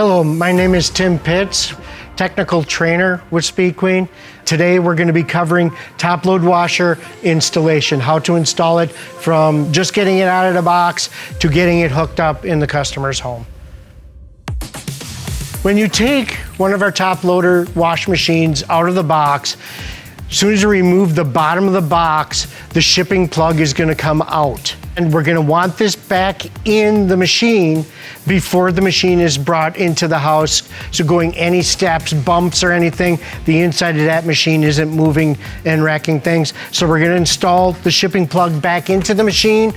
Hello, my name is Tim Pitts, technical trainer with Speed Queen. Today we're going to be covering top load washer installation, how to install it from just getting it out of the box to getting it hooked up in the customer's home. When you take one of our top loader wash machines out of the box, as soon as you remove the bottom of the box, the shipping plug is going to come out. And we're going to want this back in the machine before the machine is brought into the house. So going any steps, bumps or anything, the inside of that machine isn't moving and wrecking things. So we're going to install the shipping plug back into the machine.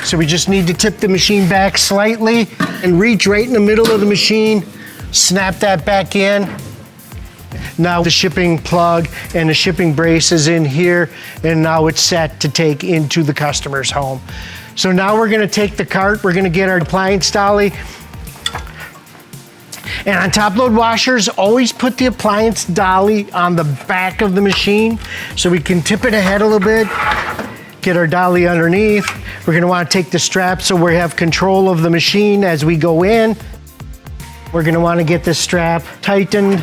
So we just need to tip the machine back slightly and reach right in the middle of the machine, snap that back in. Now the shipping plug and the shipping brace is in here, and now it's set to take into the customer's home. So now we're gonna take the cart, we're gonna get our appliance dolly. And on top load washers, always put the appliance dolly on the back of the machine so we can tip it ahead a little bit, get our dolly underneath. We're gonna wanna take the strap so we have control of the machine as we go in. We're gonna wanna get this strap tightened.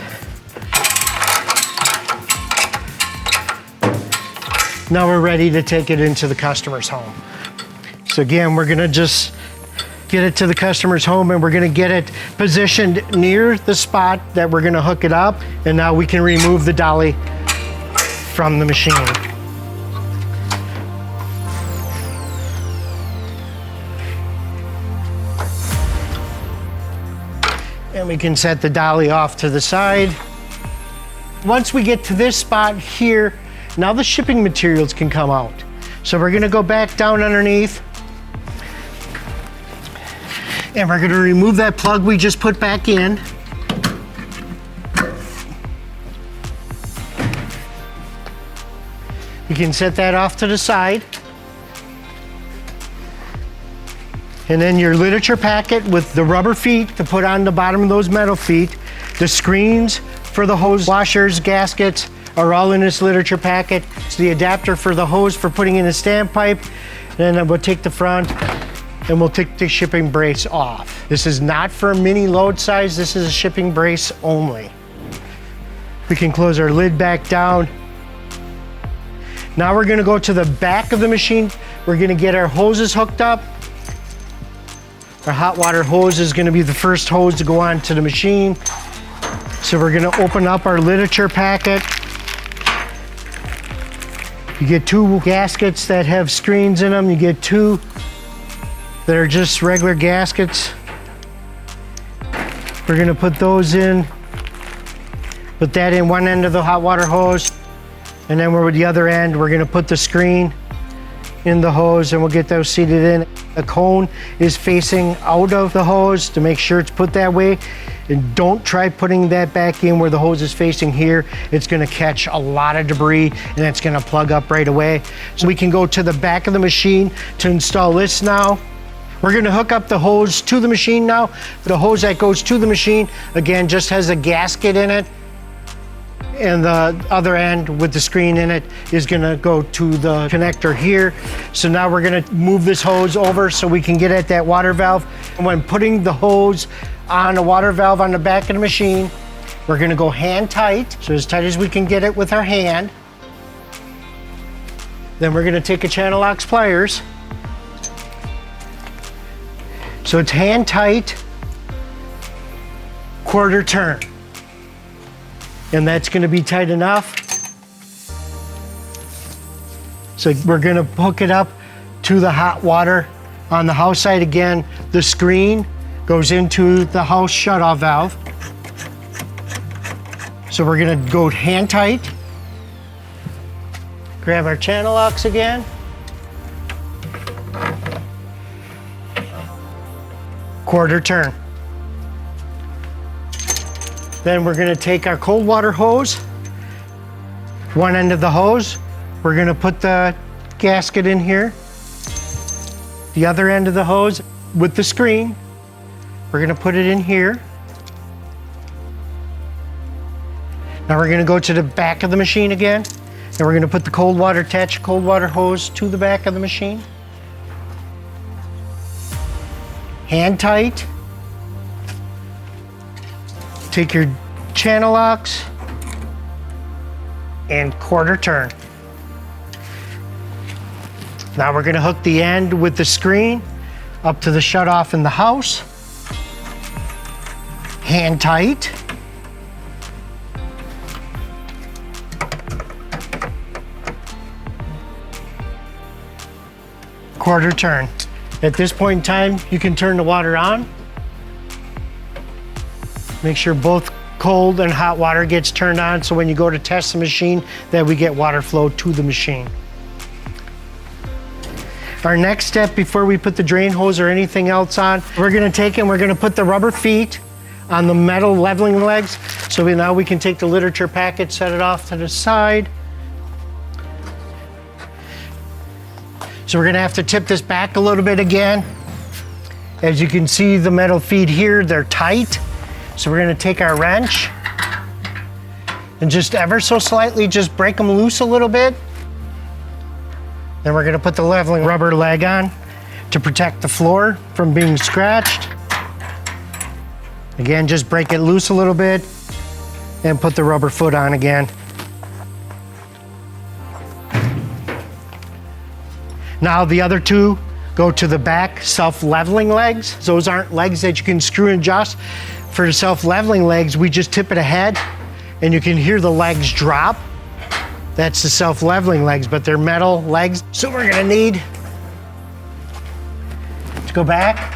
Now we're ready to take it into the customer's home. So again, we're gonna just get it to the customer's home and we're gonna get it positioned near the spot that we're gonna hook it up. And now we can remove the dolly from the machine. And we can set the dolly off to the side. Once we get to this spot here, now the shipping materials can come out. So we're gonna go back down underneath and we're gonna remove that plug we just put back in. You can set that off to the side. And then your literature packet with the rubber feet to put on the bottom of those metal feet, the screens for the hose washers, gaskets, are all in this literature packet. It's the adapter for the hose for putting in the standpipe. And then we'll take the front and we'll take the shipping brace off. This is not for a mini load size. This is a shipping brace only. We can close our lid back down. Now we're gonna go to the back of the machine. We're gonna get our hoses hooked up. Our hot water hose is gonna be the first hose to go onto the machine. So we're gonna open up our literature packet. You get two gaskets that have screens in them. You get two that are just regular gaskets. We're gonna put those in. Put that in one end of the hot water hose. And then we're with the other end, we're gonna put the screen in the hose and we'll get those seated in. The cone is facing out of the hose to make sure it's put that way. And don't try putting that back in where the hose is facing here. It's gonna catch a lot of debris and it's gonna plug up right away. So we can go to the back of the machine to install this now. We're gonna hook up the hose to the machine now. The hose that goes to the machine, again, just has a gasket in it. And the other end with the screen in it is gonna go to the connector here. So now we're gonna move this hose over so we can get at that water valve. And when putting the hose on a water valve on the back of the machine, we're gonna go hand tight, so as tight as we can get it with our hand. Then we're gonna take a channel locks pliers. So it's hand tight, quarter turn. And that's gonna be tight enough. So we're gonna hook it up to the hot water. On the house side again, the screen goes into the house shutoff valve. So we're gonna go hand tight. Grab our channel locks again. Quarter turn. Then we're gonna take our cold water hose, one end of the hose, we're gonna put the gasket in here. The other end of the hose with the screen, we're gonna put it in here. Now we're gonna go to the back of the machine again, and we're gonna put the cold water hose to the back of the machine. Hand tight. take your channel locks and quarter turn. Now we're gonna hook the end with the screen up to the shutoff in the house. Hand tight. Quarter turn. At this point in time, you can turn the water on. Make sure both cold and hot water gets turned on so when you go to test the machine that we get water flow to the machine. Our next step before we put the drain hose or anything else on, we're gonna take and we're gonna put the rubber feet on the metal leveling legs. So now we can take the literature packet, set it off to the side. So we're gonna have to tip this back a little bit again. As you can see, the metal feet here, they're tight. So we're gonna take our wrench and just ever so slightly just break them loose a little bit. Then we're gonna put the leveling rubber leg on to protect the floor from being scratched. Again, just break it loose a little bit and put the rubber foot on again. Now the other two go to the back self-leveling legs. Those aren't legs that you can screw and adjust. For the self-leveling legs, we just tip it ahead and you can hear the legs drop. That's the self-leveling legs, but they're metal legs. So we're gonna need to go back.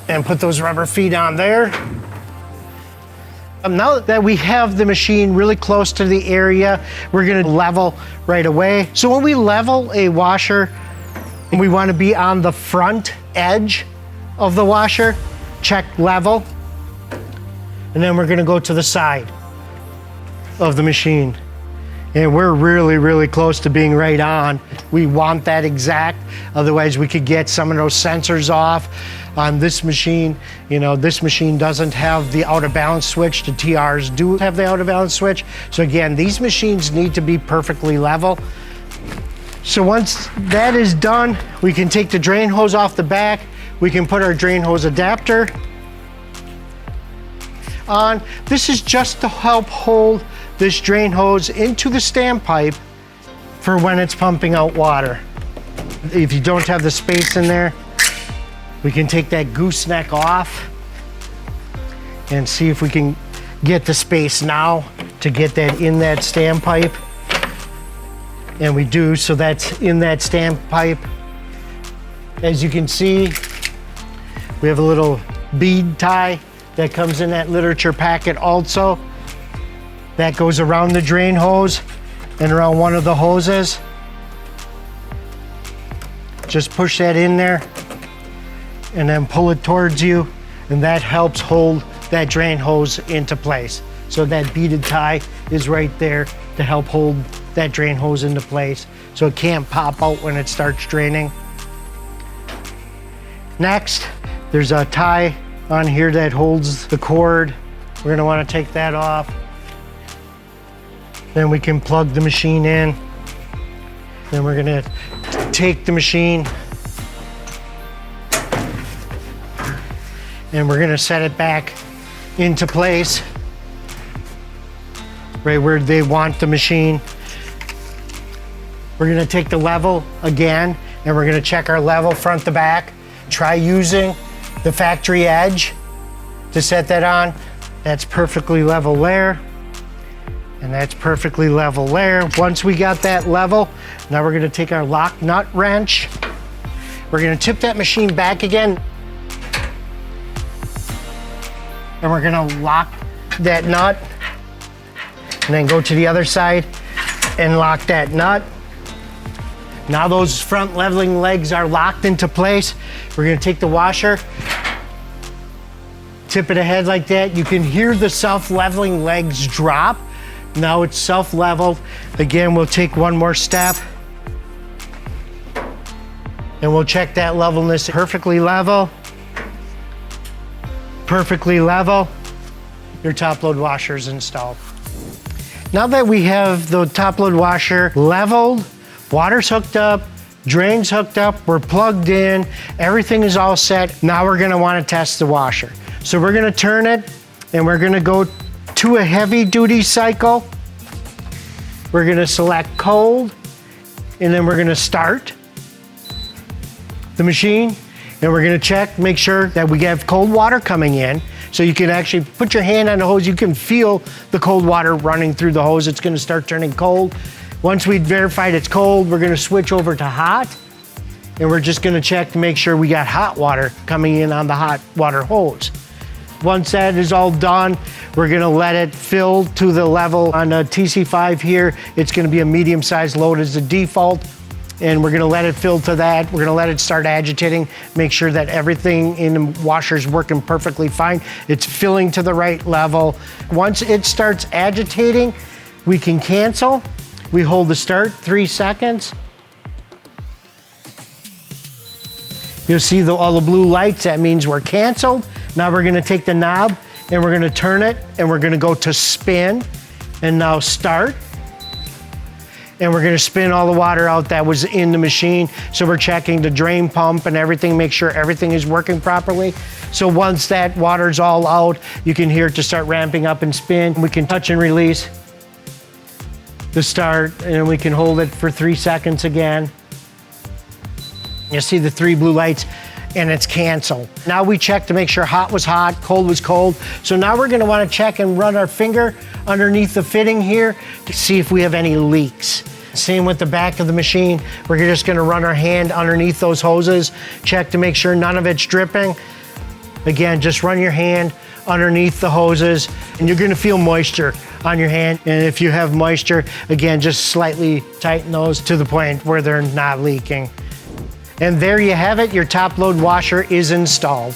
And put those rubber feet on there. Now that we have the machine really close to the area, we're gonna level right away. So when we level a washer, we wanna be on the front edge of the washer, check level, and then we're gonna go to the side of the machine. And we're really, really close to being right on. We want that exact, otherwise we could get some of those sensors off. On this machine, you know, this machine doesn't have the out of balance switch. The TRs do have the out of balance switch. So again, these machines need to be perfectly level. So once that is done, we can take the drain hose off the back. We can put our drain hose adapter on. This is just to help hold this drain hose into the standpipe for when it's pumping out water. If you don't have the space in there, we can take that gooseneck off and see if we can get the space now to get that in that standpipe. And we do, so that's in that standpipe. As you can see, we have a little bead tie that comes in that literature packet also. That goes around the drain hose and around one of the hoses. Just push that in there and then pull it towards you, and that helps hold that drain hose into place. So that beaded tie is right there to help hold that drain hose into place so it can't pop out when it starts draining. Next, there's a tie on here that holds the cord. We're gonna wanna take that off. Then we can plug the machine in. Then we're gonna take the machine and we're gonna set it back into place, right where they want the machine. We're gonna take the level again and we're gonna check our level front to back. Try using the factory edge to set that on. That's perfectly level there. And that's perfectly level there. Once we got that level, now we're gonna take our lock nut wrench. We're gonna tip that machine back again. And we're gonna lock that nut. And then go to the other side and lock that nut. Now those front leveling legs are locked into place. We're gonna take the washer, tip it ahead like that. You can hear the self-leveling legs drop. Now it's self-leveled. Again, we'll take one more step and we'll check that levelness. Perfectly level. Perfectly level. Your top load washer is installed. Now that we have the top load washer leveled, water's hooked up, drain's hooked up, we're plugged in, everything is all set. Now we're gonna wanna test the washer. So we're gonna turn it and we're gonna go to a heavy duty cycle. We're gonna select cold and then we're gonna start the machine and we're gonna check, make sure that we have cold water coming in. So you can actually put your hand on the hose, you can feel the cold water running through the hose. It's gonna start turning cold. Once we've verified it's cold, we're gonna switch over to hot, and we're just gonna check to make sure we got hot water coming in on the hot water hose. Once that is all done, we're gonna let it fill to the level. On a TC5 here, it's gonna be a medium-sized load as the default, and we're gonna let it fill to that. We're gonna let it start agitating, make sure that everything in the washer is working perfectly fine. It's filling to the right level. Once it starts agitating, we can cancel. We hold the start 3 seconds. You'll see all the blue lights, that means we're canceled. Now we're gonna take the knob and we're gonna turn it and we're gonna go to spin and now start. And we're gonna spin all the water out that was in the machine. So we're checking the drain pump and everything, make sure everything is working properly. So once that water's all out, you can hear it to start ramping up and spin. We can touch and release the start, and we can hold it for 3 seconds again. You'll see the 3 blue lights and it's canceled. Now we check to make sure hot was hot, cold was cold. So now we're gonna wanna check and run our finger underneath the fitting here to see if we have any leaks. Same with the back of the machine. We're just gonna run our hand underneath those hoses, check to make sure none of it's dripping. Again, just run your hand underneath the hoses and you're gonna feel moisture on your hand. And if you have moisture, again, just slightly tighten those to the point where they're not leaking. And there you have it, your top load washer is installed.